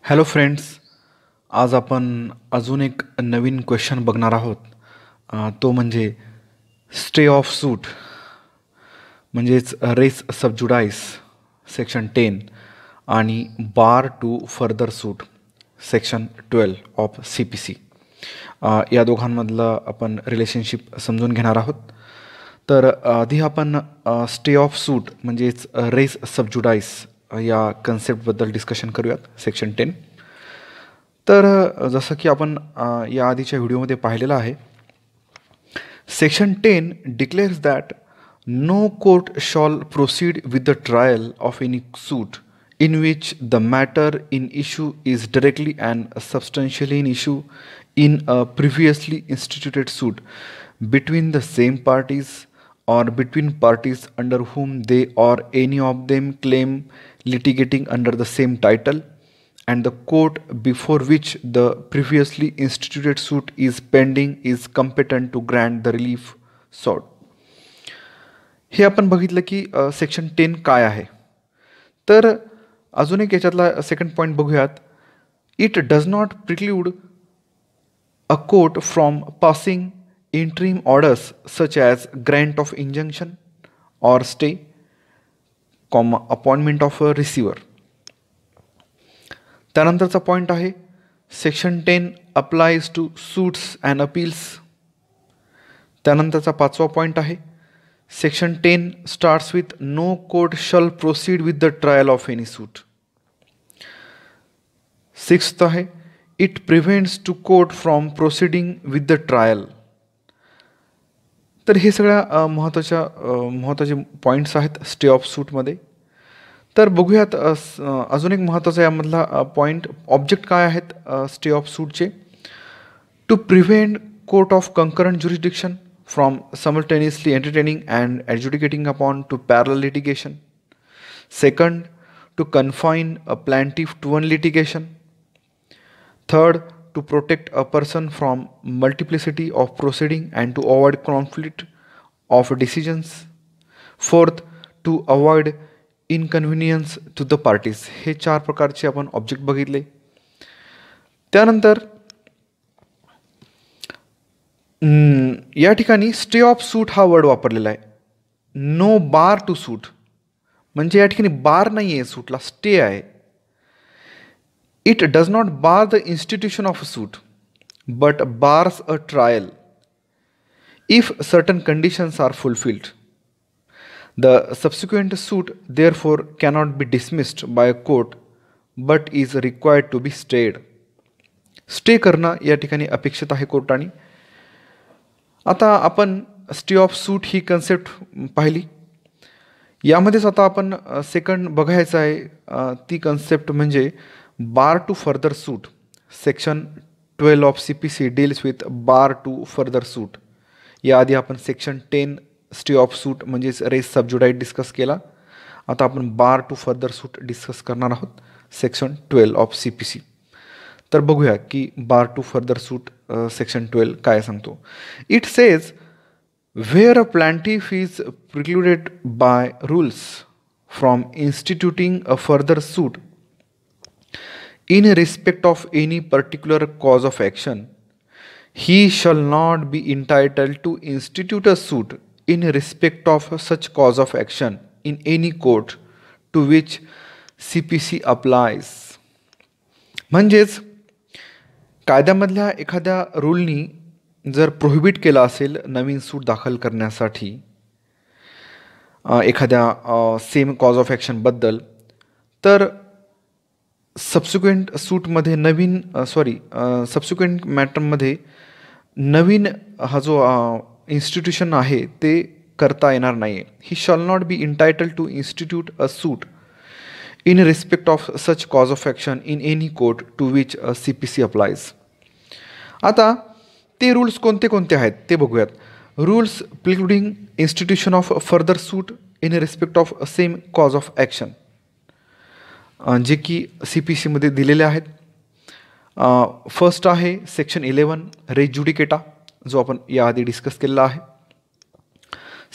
Hello friends, आज आपण अजून एक नवीन क्वेश्चन बघणार आहोत. तो म्हणजे स्टे ऑफ सूट म्हणजेच रेस सबजुडाइस सेक्शन 10 आणि bar to further suit section 12 of C P C. या दोघांमधलं आपण रिलेशनशिप समजून घेणार आहोत. तर आधी आपण स्टे ऑफ सूट म्हणजेच रेस सबजुडाइस या कन्सेप्टबद्दल डिस्कशन करूयात सेक्शन 10. तर जसं की आपण या आधीच्या व्हिडिओमध्ये पाहिलेलं आहे, section 10 declares that no court shall proceed with the trial of any suit in which the matter in issue is directly and substantially in issue in a previously instituted suit between the same parties or between parties under whom they or any of them claim litigating under the same title, and the court before which the previously instituted suit is pending is competent to grant the relief sought. हे आपण बघितलं की section 10 काय आहे. तर अजून एक याच्यातला सेकंड पॉईंट बघूयात. It does not preclude a court from passing interim orders such as grant of injunction or stay appointment of a receiver. त्यानंतरचा पॉईंट आहे section 10 applies to suits and appeals. त्यानंतरचा पाचवा पॉईंट आहे section 10 starts with no court shall proceed with the trial of any suit. Sixth आहे it prevents to court from proceeding with the trial. तर हे सगळ्या महत्त्वाचे points आहेत stay of सूटमध्ये. तर बघूयात अजून एक महत्त्वाचा यामधला पॉईंट, ऑब्जेक्ट काय आहेत स्टे ऑफ सूटचे. To prevent court of concurrent jurisdiction from simultaneously entertaining and adjudicating upon to parallel litigation. Second, to confine a plaintiff to one litigation. Third, to protect a person from multiplicity of proceeding and to avoid conflict of decisions. Fourth, to avoid inconvenience to the parties. हे चार प्रकारचे आपण object बघितले. त्यानंतर या ठिकाणी stay of सूट हा word वापरलेला आहे. नो बार टू सूट म्हणजे या ठिकाणी बार नाही आहे, सूटला स्टे आहे. It does not bar the institution of a suit but bars a trial if certain conditions are fulfilled. The subsequent suit therefore cannot be dismissed by a court but is required to be stayed. Stay करणं या ठिकाणी अपेक्षित आहे कोर्टाने. आता आपण stay of suit ही concept पाहिली. यामध्येच आता आपण सेकंड बघायचं आहे. ती कन्सेप्ट म्हणजे bar to further suit. Section 12 of C P C deals with bar to further suit. याआधी आपण सेक्शन 10 स्टे ऑफ सूट म्हणजेच रेस सबजुडाइट डिस्कस केला. आता आपण bar to further suit discuss करणार आहोत section 12 of C P C. तर बघूया की bar to further suit section 12 काय सांगतो. It says where a plaintiff is precluded by rules from instituting a further suit in respect of any particular cause of action, he shall not be entitled to institute a suit in respect of such cause of action in any court to which C P C applies. म्हणजेच कायद्यामधल्या एखाद्या रूलनी जर prohibit केला असेल नवीन सूट दाखल करण्यासाठी एखाद्या same cause of ॲक्शनबद्दल, तर सबसिक्वेंट सूटमध्ये सबसिक्वेंट मॅटरमध्ये नवीन हा जो इन्स्टिट्यूशन आहे ते करता येणार नाही आहे. He shall not be entitled to institute a suit in respect of such cause of action in any court to which a CPC applies. आता ते रूल्स कोणते कोणते आहेत ते बघूयात. Rules precluding institution of further suit in respect of same cause of action, जे की C P सीमध्ये दिलेले आहेत. फर्स्ट आहे सेक्शन 11 रेस ज्युडिकेटा, जो आपण याआधी डिस्कस केलेला आहे.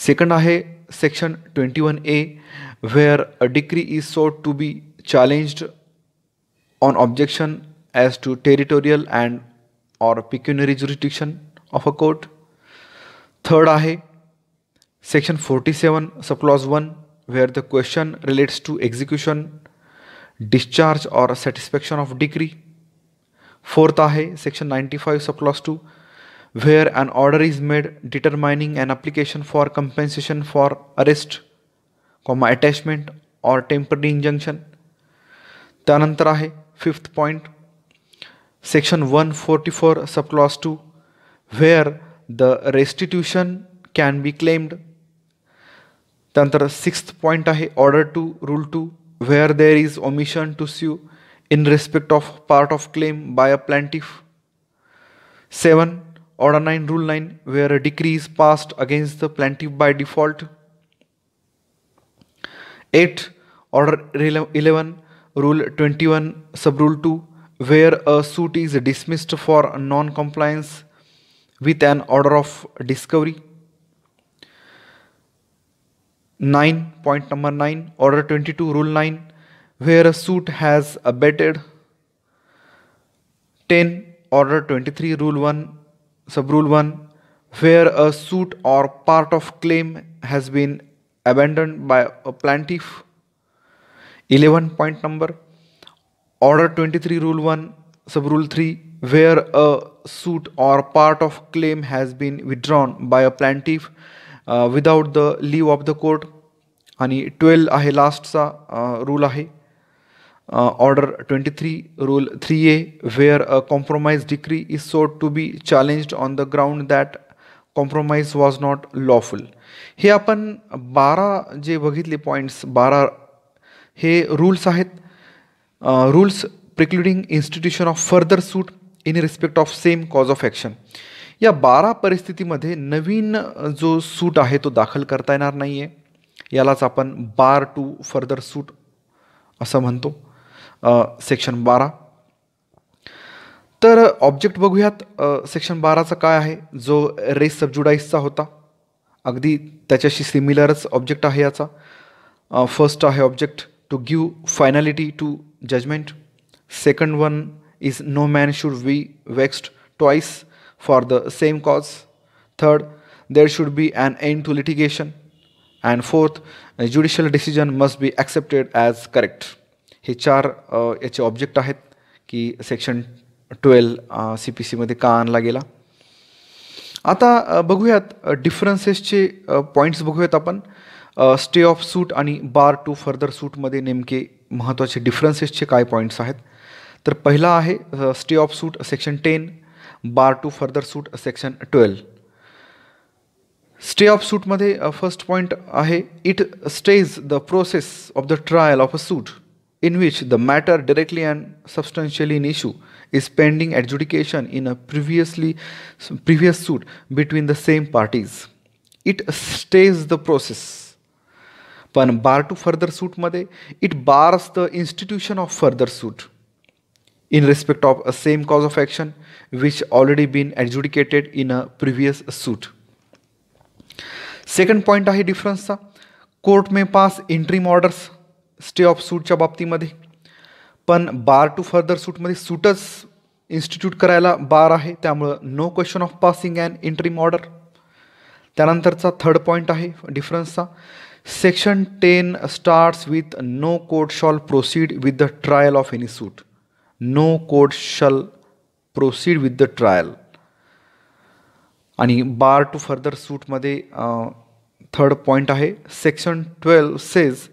सेकंड आहे section 21A where a decree is sought to be challenged on objection as to territorial and or pecuniary jurisdiction of a court. Third आहे section 47 subclause 1 where the question relates to execution, discharge or satisfaction of decree. Fourth आहे section 95 subclause 2 where an order is made determining an application for compensation for arrest, attachment or temporary injunction. त्यानंतर आहे fifth point section 144 subclause 2 where the restitution can be claimed. त्यानंतर sixth point आहे order 2 rule 2 where there is omission to sue in respect of part of claim by a plaintiff. 7 order 9 rule 9 where a decree is passed against the plaintiff by default. 8 order 11 rule 21 sub rule 2 where a suit is dismissed for non compliance with an order of discovery. 9 point number 9 order 22 rule 9 where a suit has abated. 10 order 23 rule 1 sub rule 1 where a suit or part of claim has been abandoned by a plaintiff. 11 point number order 23 rule 1 sub rule 3 where a suit or part of claim has been withdrawn by a plaintiff without the leave of the court. आणि 12 आहे लास्टचा rule आहे order 23 rule 3A where a compromise decree is sought to be challenged on the ground that compromise was not lawful. हे आपण 12 जे बघितले points 12 हे rules आहेत. Rules precluding institution of further suit in respect of same cause of action. या 12 परिस्थितीमध्ये नवीन जो सूट आहे तो दाखल करता येणार नाही आहे. यालाच आपण बार टू फर्दर सूट असं म्हणतो सेक्शन 12. तर ऑब्जेक्ट बघूयात सेक्शन 12चा काय आहे जो रेस सबज्युडाइसचा होता. अगदी त्याच्याशी सिमिलरच ऑब्जेक्ट आहे याचा. फर्स्ट आहे object to give finality to judgement. Second one is no man should be vexed twice for the same cause. Third there should be an end to litigation. And fourth judicial decision must be accepted as correct. हे 4 याचे object आहेत की section 12 CPCमध्ये का आणला गेला. आता बघूयात डिफरन्सेसचे points बघूयात आपण. स्टे ऑफ सूट आणि बार टू फर्दर सूटमध्ये नेमके महत्त्वाचे डिफरन्सेसचे काय पॉईंट्स आहेत. तर पहिला आहे stay of suit section 10, bar to further suit section 12. Stay of सूटमध्ये फर्स्ट पॉईंट आहे it stays the process of the trial of a suit in which the matter directly and substantially in issue is pending adjudication in a previous suit between the same parties. It stays the process. पण bar to further सूटमध्ये it bars the institution of further suit in respect of a same cause of action which already been adjudicated in a previous suit. Second point आहे डिफरन्सचा. Court may pass interim orders stay of सूटच्या बाबतीमध्ये, पण bar to further सूटमध्ये सूटच institute करायला bar आहे, त्यामुळं no question of passing and interim order. त्यानंतरचा थर्ड पॉईंट आहे डिफरन्सचा. Section 10 starts with no court shall proceed with the trial of any suit. No court shall proceed with the trial. आणि bar to further सूटमध्ये third point आहे section 12 says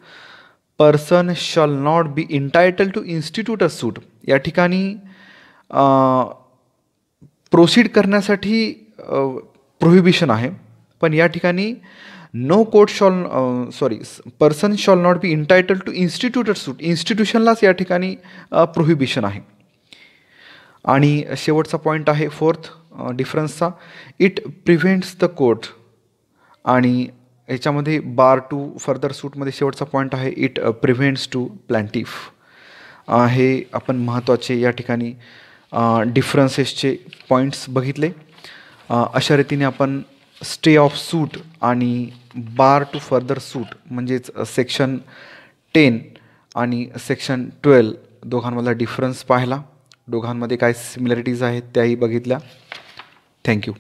person shall not be entitle to institute a suit. या ठिकाणी proceed करण्यासाठी prohibition आहे, पण या ठिकाणी no court shall person shall not be entitle to institute a suit. इन्स्टिट्यूशनलाच या ठिकाणी प्रोहिबिशन आहे. आणि शेवटचा पॉईंट आहे फोर्थ डिफरन्सचा इट प्रिव्हेंट्स द कोर्ट. आणि याच्यामध्ये बार टू फर्दर सूटमध्ये शेवटचा पॉईंट आहे इट प्रिव्हेंट्स टू प्लॅन्टिफ. हे आपण महत्त्वाचे या ठिकाणी डिफरन्सेसचे पॉईंट्स बघितले. अशा रीतीने आपण स्टे ऑफ सूट आणि बार टू फर्दर सूट म्हणजेच सेक्शन 10 आणि सेक्शन 12 दोघांमधला डिफरन्स पाहिला, दोघांमध्ये काय सिमिलॅरिटीज आहेत त्याही बघितल्या. थँक्यू.